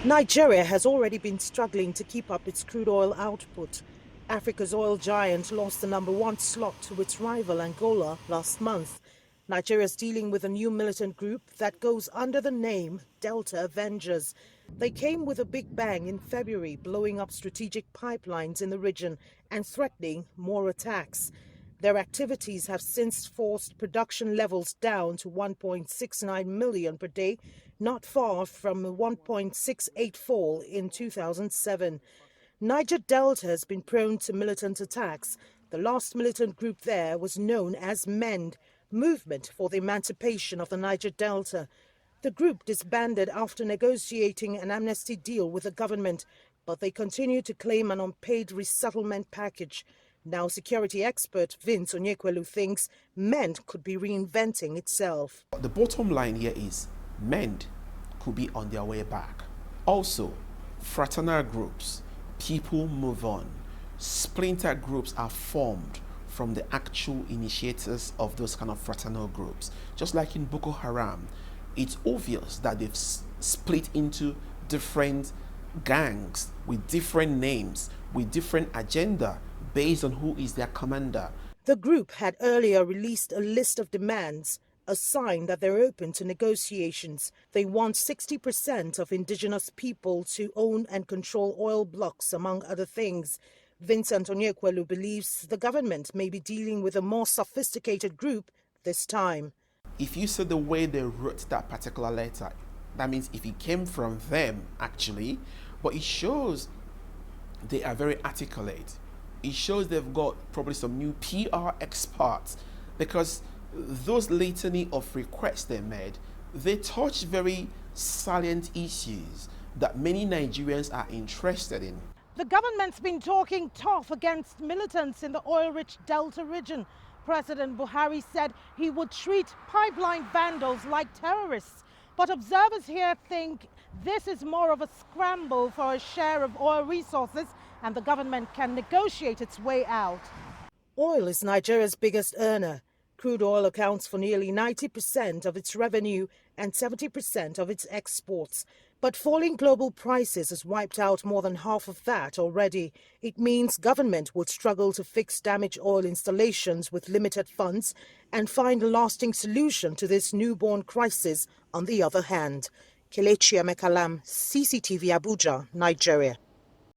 Nigeria has already been struggling to keep up its crude oil output. Africa's oil giant lost the #1 slot to its rival Angola last month. Nigeria is dealing with a new militant group that goes under the name Delta Avengers. They came with a big bang in February, blowing up strategic pipelines in the region and threatening more attacks. Their activities have since forced production levels down to 1.69 million per day, not far from 1.684 in 2007. Niger Delta has been prone to militant attacks. The last militant group there was known as MEND, Movement for the Emancipation of the Niger Delta. The group disbanded after negotiating an amnesty deal with the government, but they continue to claim an unpaid resettlement package. Now, security expert Vince Onyekwelu thinks MEND could be reinventing itself. The bottom line here is MEND could be on their way back. Also, fraternal groups, people move on. Splinter groups are formed from the actual initiators of those kind of fraternal groups. Just like in Boko Haram, it's obvious that they've split into different gangs with different names, with different agenda based on who is their commander. The group had earlier released a list of demands, a sign that they're open to negotiations. They want 60% of indigenous people to own and control oil blocks, among other things. Vincent Onyekwelu believes the government may be dealing with a more sophisticated group this time. If you see the way they wrote that particular letter, that means if it came from them, actually, but it shows they are very articulate. It shows they've got probably some new PR experts, because those litany of requests they made, they touch very salient issues that many Nigerians are interested in. The government's been talking tough against militants in the oil-rich Delta region. President Buhari said he would treat pipeline vandals like terrorists. But observers here think this is more of a scramble for a share of oil resources, and the government can negotiate its way out. Oil is Nigeria's biggest earner. Crude oil accounts for nearly 90% of its revenue and 70% of its exports. But falling global prices has wiped out more than half of that already. It means government would struggle to fix damaged oil installations with limited funds and find a lasting solution to this newborn crisis on the other hand. Kelechi Emekalam, CCTV Abuja, Nigeria.